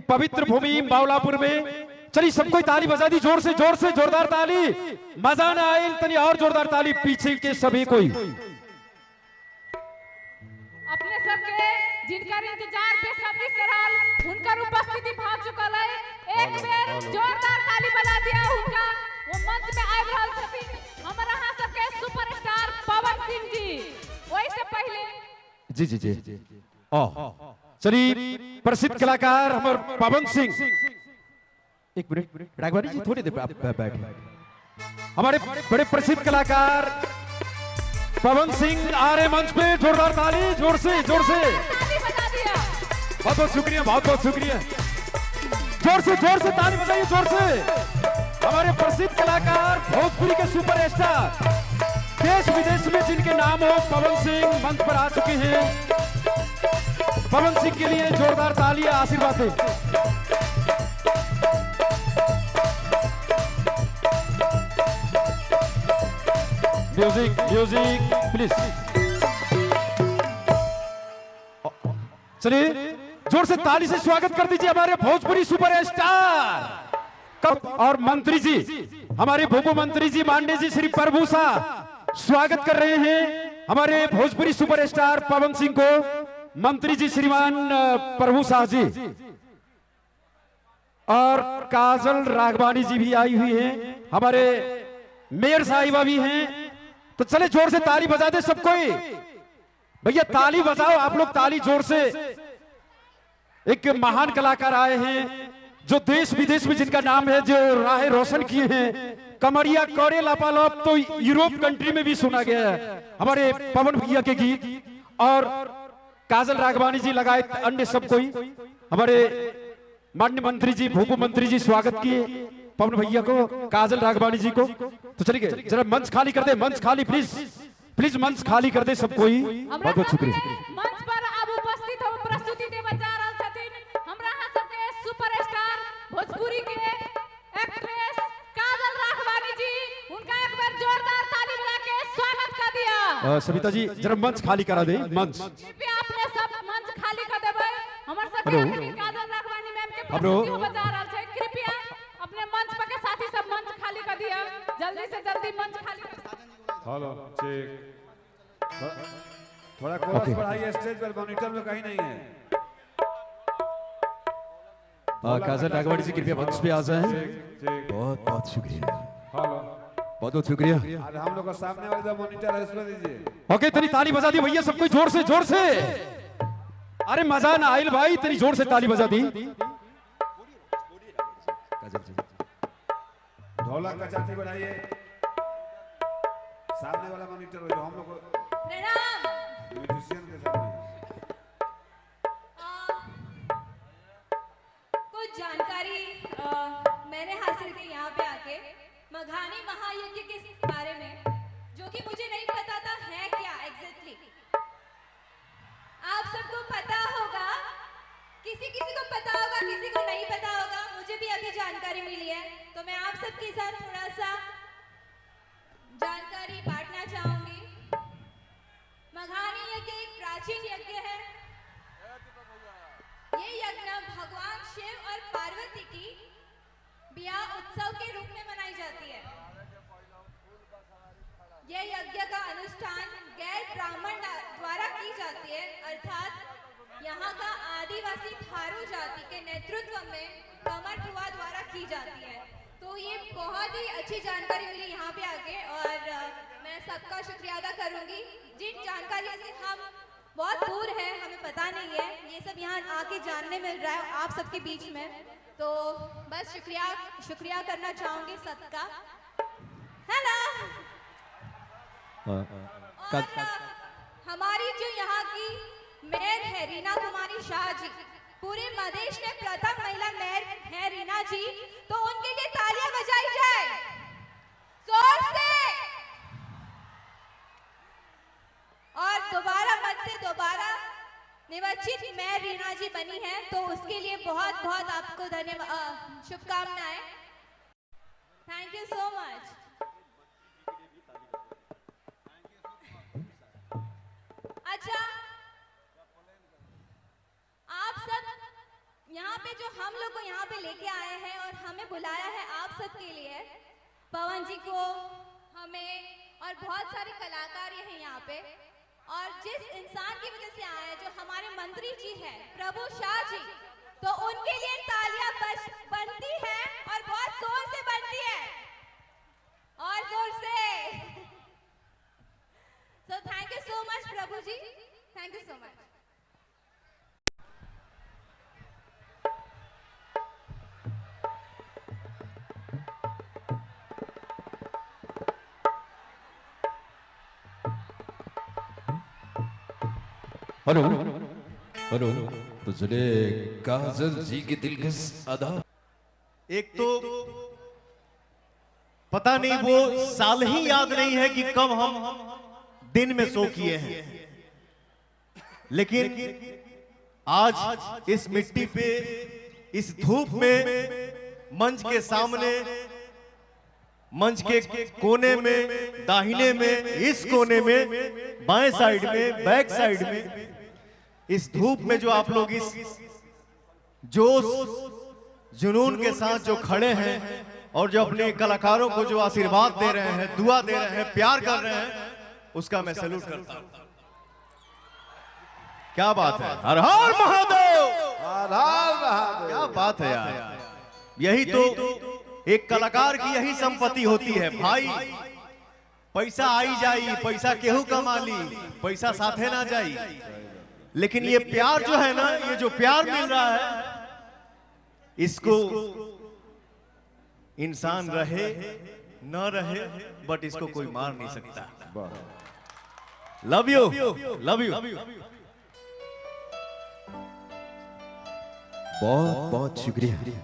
पवित्र भूमि बावलापुर में। चलिए सबको ताली बजा दी, जोर से जोरदार ताली। मजा ना आए तनी और जोरदार ताली पीछे के सभी कोई। अपने सबके जिनकर इंतजार बेसब्री से रहल उनकर उपस्थिति पहुंच चुकल है। एक बेर जोरदार ताली बजा दिया उनका। वो मंच में आए रहल छथिन हमारा यहाँ सबके सुपरस्टार पवन सिंह जी। वही से पहले जी चलिए प्रसिद्ध कलाकार हमारे पवन सिंह। एक मिनट राघवानी जी थोड़ी देर आप बैठे। हमारे बड़े प्रसिद्ध कलाकार पवन सिंह आ रहे मंच पे। जोरदार ताली, जोर से ताली बजा दिया। बहुत बहुत शुक्रिया, बहुत बहुत शुक्रिया। जोर से ताली बजाइए, जोर से। हमारे प्रसिद्ध कलाकार भोजपुरी के सुपरस्टार देश विदेश में जिनके नाम हो पवन सिंह मंच पर आ चुके हैं। पवन सिंह के लिए जोरदार ताली आशीर्वाद दें। Music please. चलिए जोर से ताली से स्वागत कर दीजिए हमारे भोजपुरी सुपरस्टार और मंत्री जी, हमारे भूपो मंत्री जी मांडे जी, श्री प्रभु शाह स्वागत कर रहे हैं हमारे भोजपुरी सुपरस्टार पवन सिंह को। मंत्री जी श्रीमान प्रभु शाह जी और काजल राघवानी जी भी आई हुई हैं, हमारे मेयर साहिबा भी हैं। तो चले जोर से ताली बजा दे सब कोई। भैया ताली बजाओ आप लोग, ताली जोर से। एक महान कलाकार आए हैं जो देश विदेश में जिनका नाम है, जो राह रोशन किए हैं। कमरिया कौड़े लापालोप तो यूरोप कंट्री में भी सुना गया है हमारे पवन भैया के गीत। और काजल राघवानी जी लगाए अन्य सब कोई, हमारे माननीय मंत्री जी भूपो मंत्री जी स्वागत किए पवन भैया को, काजल राघवानी जी को। तो चलिए जरा मंच खाली कर दे, मंच खाली प्लीज मंच खाली कर दे सब कोई। बहुत बहुत शुक्रिया। मंच पर अब उपस्थित हो प्रस्तुति देवे जा रहल छथिन हमरा यहाँ सबके सुपरस्टार भोजपुरी के एक्ट्रेस काजल राघवानी जी। उनका एक बार जोरदार ताली बजा के स्वागत कर दिया। सविता जी जरा मंच खाली करा दे, मंच कृपया अपने सब मंच खाली कर देबै। हमर सबके काजल राघवानी मैम के प्रस्तुति बजा रहल छै। कृपया अपने मंच पर के साथी सब मंच खाली कर दिया, जल्दी से जल्दी मंच खाली कर। हेलो चेक, थोड़ा कोरस बढ़ाइए, स्टेज पर मॉनिटर में कहीं नहीं है। काजल राघवानी जी कृपया मंच पे आ जाएं। बहुत बहुत शुक्रिया, हेलो बहुत बहुत शुक्रिया। आज हम लोग का सामने वाला जो मॉनिटर है उसमें दीजिए। ओके तनी ताली बजा दी भैया सब कोई, जोर से। अरे मजा ना आइल भाई, तनी जोर से ताली बजा दी। ढोलक का चाटी बढ़ाइए। सामने वाला मॉनिटर जो हम लोग प्रणाम म्यूजिशियन के सामने कुछ जानकारी मैंने हासिल की यहाँ पे आके मघानी महायज्ञ के बारे में, जो कि मुझे नहीं पता था है क्या एग्जैक्टली। आप सबको पता होगा, किसी को पता होगा, किसी को नहीं पता होगा। मुझे भी अभी जानकारी मिली है, तो मैं आप सबके साथ थोड़ा सा जानकारी बांटना चाहूंगी। मघानी यज्ञ एक प्राचीन यज्ञ है। ये यज्ञ भगवान शिव और पार्वती की ब्याह उत्सव के रूप में मनाई जाती है। यह यज्ञ का अनुष्ठान गैर ब्राह्मण द्वारा की जाती है, अर्थात यहाँ का आदिवासी थारू जाति के नेतृत्व में कमरथुआ द्वारा की जाती है। तो ये बहुत ही अच्छी जानकारी मिली यहाँ पे आके, और मैं सबका शुक्रिया अदा करूँगी। जिन जानकारियों से हम बहुत दूर है, हमें पता नहीं है, ये सब यहाँ आके जानने मिल रहा है आप सबके बीच में। तो बस शुक्रिया करना चाहूँगी सबका। हेलो। और हमारी जो यहाँ की मेयर है रीना कुमारी शाह जी, पूरे मधेश में प्रथम महिला मेयर है रीना जी, तो उनके लिए तालियां बजाई जाए जोर से। और दोबारा निर्वाचित मेयर रीना जी बनी है, तो उसके लिए बहुत बहुत आपको धन्यवाद, शुभकामनाएं। Thank you so much. अच्छा, आप सब यहाँ पे जो हम लोग को यहाँ पे लेके आए हैं और हमें बुलाया है आप सबके लिए, पवन जी को, हमें और बहुत सारे कलाकार ये हैं यहाँ पे, और जिस इंसान की वजह से आए हैं जो हमारे मंत्री जी हैं प्रभु शाह जी, तो उनके लिए तालियां बनती है और बहुत जोर से बनती है, और जोर से। So thank you so much प्रभु जी, thank you so much. Hello hello, तो चले काजल जी के दिल के अदा। एक तो पता नहीं वो साल ही याद नहीं है कि कब हम दिन में शो किए हैं, लेकिन आज इस मिट्टी पे, इस धूप में, मंच के सामने, मंच के कोने में, दाहिने में, इस कोने में, बाएं साइड में, बैक साइड में, इस धूप में जो आप लोग इस जोश जुनून के साथ जो खड़े हैं और जो अपने कलाकारों को जो आशीर्वाद दे रहे हैं, दुआ दे रहे हैं, प्यार कर रहे हैं, उसका मैं सैल्यूट करता हूं। क्या बात है, हर हर महादेव, क्या बात है यार। यही तो एक कलाकार की यही संपत्ति होती है भाई। पैसा आई जाई, पैसा केहू कमा ली, पैसा साथे ना जाई, लेकिन ये प्यार जो है ना, ये जो प्यार मिल रहा है, इसको इंसान रहे न रहे, बट इसको कोई मार नहीं सकता। Love you, love you. बहुत बहुत शुक्रिया।